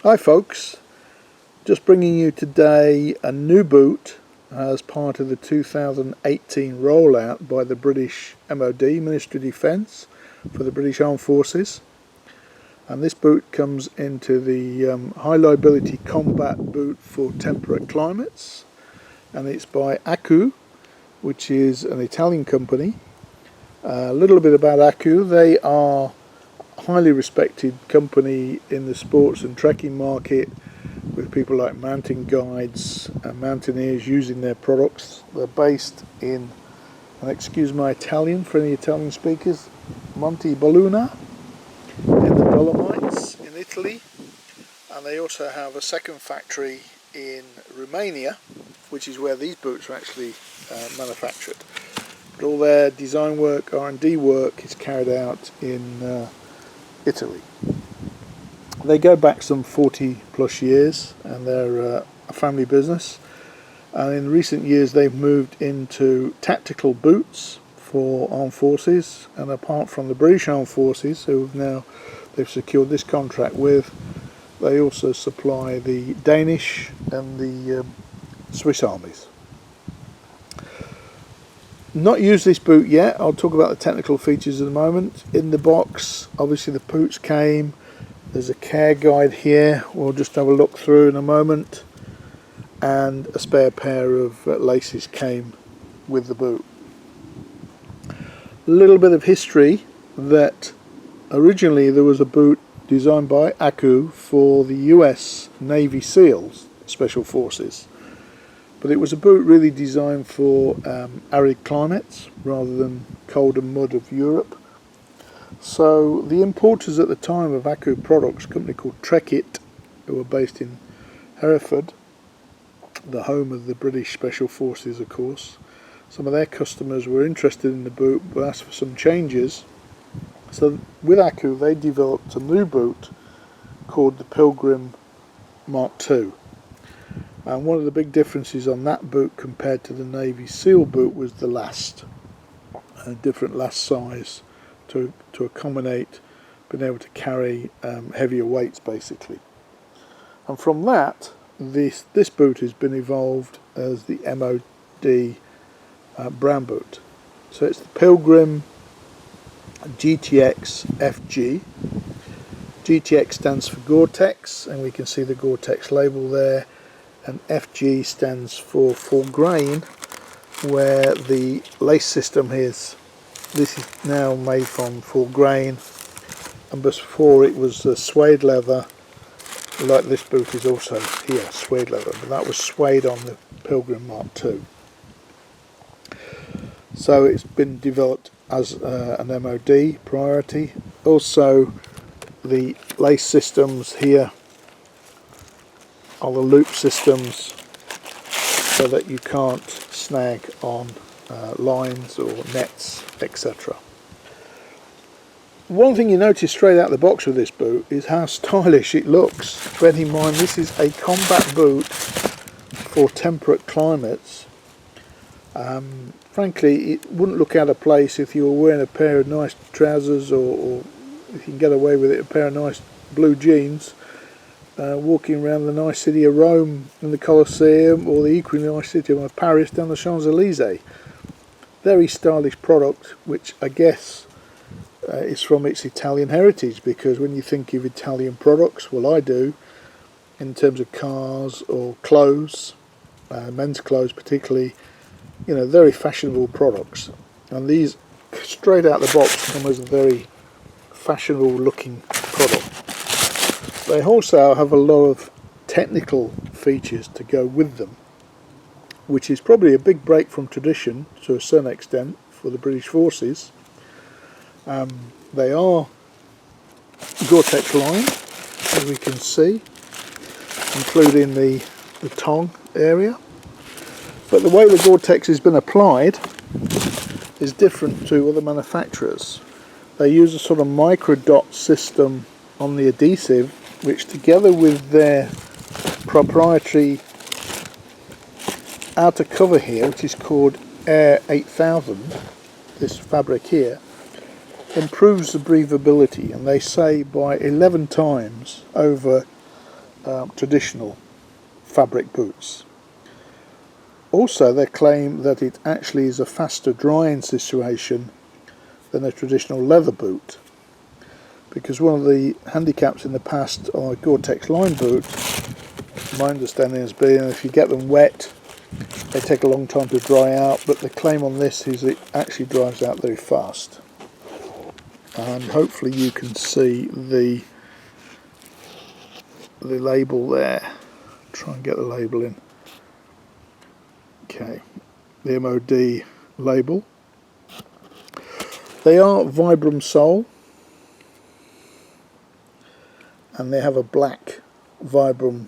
Hi folks, just bringing you today a new boot as part of the 2018 rollout by the British MOD, Ministry of Defence, for the British Armed Forces. And this boot comes into the High Liability Combat Boot for Temperate Climates, and it's by Accu, which is an Italian company. A little bit about Accu: they are a highly respected company in the sports and trekking market, with people like mountain guides and mountaineers using their products. They're based in, and excuse my Italian for any Italian speakers, Monte Belluna in the Dolomites in Italy, and they also have a second factory in Romania, which is where these boots are actually manufactured. But all their design work, R&D work is carried out in Italy. They go back some 40 plus years, and they're a family business, and in recent years they've moved into tactical boots for armed forces. And apart from the British Armed Forces, who they've secured this contract with, they also supply the Danish and the Swiss armies. Not used this boot yet. I'll talk about the technical features in a moment. In the box, obviously the boots came. There's a care guide here, we'll just have a look through in a moment, and a spare pair of laces came with the boot. A little bit of history: that originally there was a boot designed by Accu for the US Navy SEALs, Special Forces, but it was a boot really designed for arid climates rather than cold and mud of Europe. So the importers at the time of Accu products, a company called Trekit, who were based in Hereford, the home of the British Special Forces of course, some of their customers were interested in the boot but asked for some changes. So with Accu they developed a new boot called the Pilgrim Mark II. And one of the big differences on that boot compared to the Navy SEAL boot was the last, a different last size to accommodate being able to carry heavier weights basically. And from that, this boot has been evolved as the MOD brand boot. So it's the Pilgrim GTX FG. GTX stands for Gore-Tex, and we can see the Gore-Tex label there, and FG stands for full grain, where the lace system is. This is now made from full grain, and before it was suede leather, like this boot is also here, suede leather, but that was suede on the Pilgrim Mark II. So it's been developed as an MOD priority. Also the lace systems here are the loop systems, so that you can't snag on lines or nets, etc. One thing you notice straight out the box with this boot is how stylish it looks. Bear in mind this is a combat boot for temperate climates. Frankly, it wouldn't look out of place if you were wearing a pair of nice trousers, or if you can get away with it, a pair of nice blue jeans, walking around the nice city of Rome in the Colosseum, or the equally nice city of Paris down the Champs-Elysees. Very stylish product, which I guess is from its Italian heritage, because when you think of Italian products, well I do, in terms of cars or clothes, men's clothes particularly, you know, very fashionable products, and these straight out the box come as a very fashionable looking product. They also have a lot of technical features to go with them, which is probably a big break from tradition to a certain extent for the British Forces. They are Gore-Tex lined, as we can see, including the tongue area. But the way the Gore-Tex has been applied is different to other manufacturers. They use a sort of micro dot system on the adhesive, which together with their proprietary outer cover here, which is called Air 8000, this fabric here, improves the breathability, and they say by 11 times over traditional fabric boots. Also, they claim that it actually is a faster drying situation than a traditional leather boot, because one of the handicaps in the past on a Gore-Tex line boot, my understanding has been, if you get them wet they take a long time to dry out, but the claim on this is it actually dries out very fast. And hopefully you can see the label there. Try and get the label in. Okay, the MOD label. They are Vibram sole, and they have a black Vibram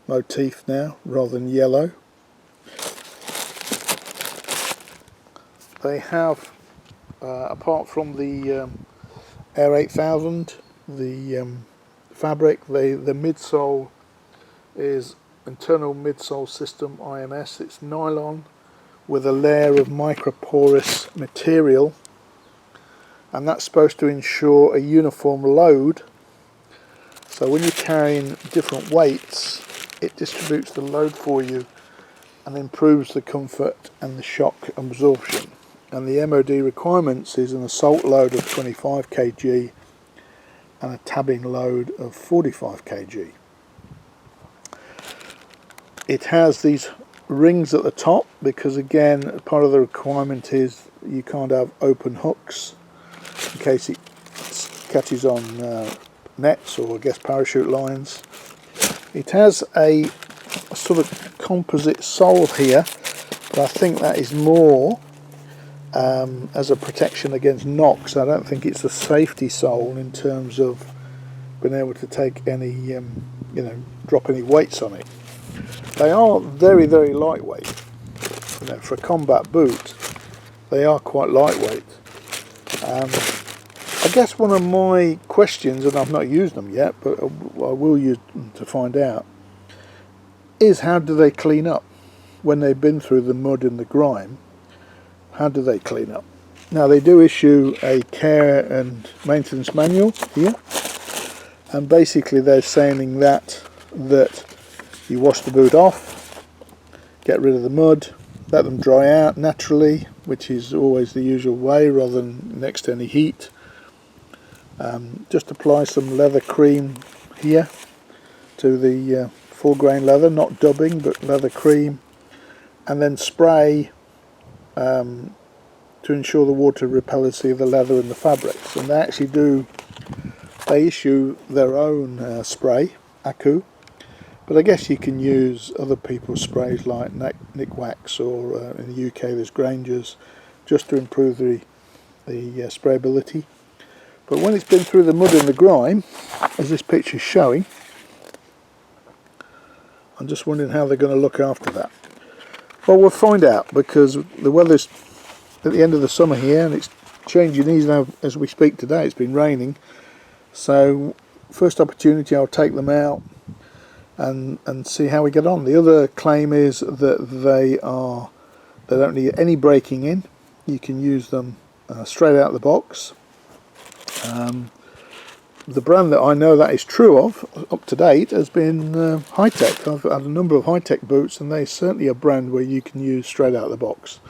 motif now rather than yellow. They have, apart from the Air 8000, the fabric, the midsole is internal midsole system IMS. It's nylon with a layer of microporous material, and that's supposed to ensure a uniform load. So when you're carrying different weights, it distributes the load for you and improves the comfort and the shock absorption. And the MOD requirements is an assault load of 25 kg and a tabbing load of 45 kg. It has these rings at the top because, again, part of the requirement is you can't have open hooks in case it catches on nets or, I guess, parachute lines. It has a sort of composite sole here, but I think that is more as a protection against knocks. I don't think it's a safety sole in terms of being able to take any, drop any weights on it. They are very, very lightweight. For a combat boot, they are quite lightweight. I guess one of my questions, and I've not used them yet, but I will use them to find out, is how do they clean up when they've been through the mud and the grime? How do they clean up? Now, they do issue a care and maintenance manual here, and basically they're saying that you wash the boot off, get rid of the mud, let them dry out naturally, which is always the usual way rather than next to any heat. Just apply some leather cream here to the full grain leather, not dubbing but leather cream, and then spray to ensure the water repellency of the leather and the fabrics. And they issue their own spray, Aku, but I guess you can use other people's sprays like Nick Wax, or in the UK there's Granger's, just to improve the sprayability. But when it's been through the mud and the grime, as this picture is showing, I'm just wondering how they're going to look after that. Well, we'll find out, because the weather's at the end of the summer here and it's changing easy now as we speak today. It's been raining, so first opportunity I'll take them out and see how we get on. The other claim is that they don't need any breaking in. You can use them straight out of the box. The brand that I know that is true of, up to date, has been Hi-Tech. I've had a number of Hi-Tech boots, and they're certainly a brand where you can use straight out of the box.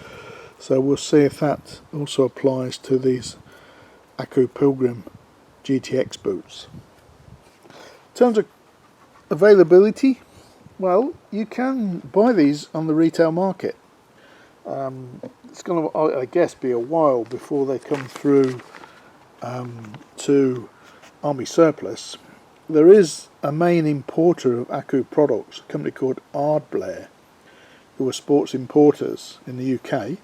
So we'll see if that also applies to these Aku Pilgrim GTX boots. In terms of availability, well, you can buy these on the retail market. It's going to, I guess, be a while before they come through to Army Surplus. There is a main importer of Aku products, a company called Ardblair, who are sports importers in the UK,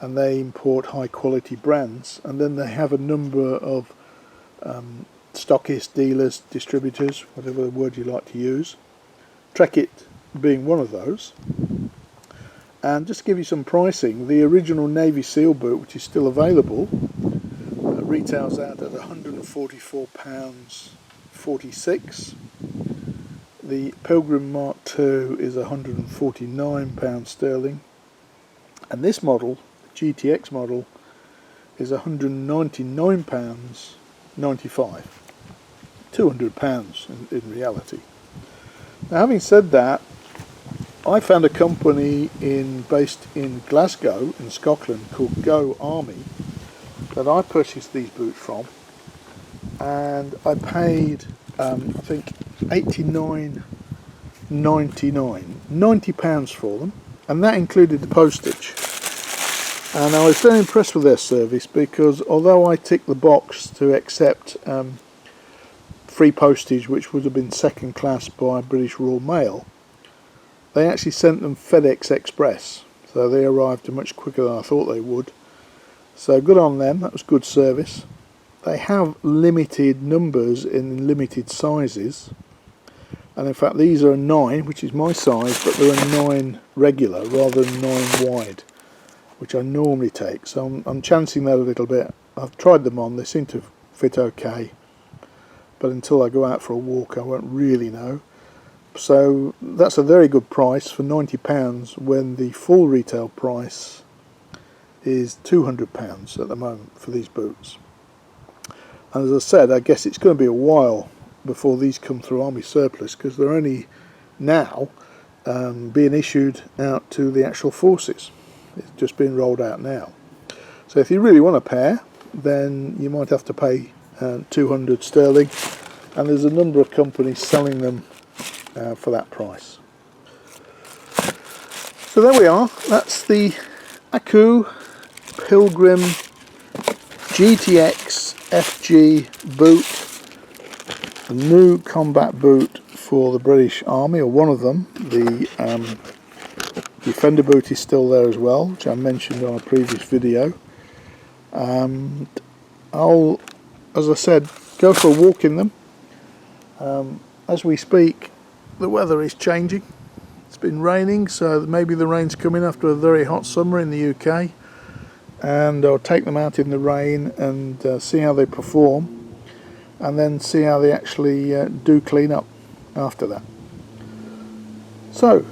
and they import high quality brands, and then they have a number of stockists, dealers, distributors, whatever word you like to use, Trekit being one of those. And just to give you some pricing, the original Navy SEAL boot, which is still available, retails out at £144.46. The Pilgrim Mark II is £149 sterling, and this model, the GTX model, is £199.95. £200 in reality. Now, having said that, I found a company based in Glasgow in Scotland called Go Army that I purchased these boots from, and I paid I think £89.99 for them, and that included the postage. And I was very impressed with their service, because although I ticked the box to accept free postage, which would have been second class by British Royal Mail, they actually sent them FedEx Express, so they arrived much quicker than I thought they would. So good on them, that was good service. They have limited numbers in limited sizes, and in fact these are a 9, which is my size, but they're a 9 regular rather than 9 wide, which I normally take, so I'm chancing that a little bit. I've tried them on, they seem to fit okay, but until I go out for a walk I won't really know. So that's a very good price for £90 when the full retail price is £200 at the moment for these boots. And as I said, I guess it's going to be a while before these come through Army surplus, because they're only now being issued out to the actual forces. It's just being rolled out now. So if you really want a pair, then you might have to pay 200 sterling, and there's a number of companies selling them for that price. So there we are, that's the Aku Pilgrim GTX FG boot, a new combat boot for the British Army, or one of them. The Defender boot is still there as well, which I mentioned on a previous video. I'll, as I said, go for a walk in them. As we speak, the weather is changing. It's been raining, so maybe the rain's coming after a very hot summer in the UK. And I'll take them out in the rain and see how they perform, and then see how they actually do clean up after that. So,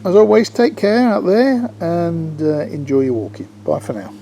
as always, take care out there and enjoy your walking. Bye for now.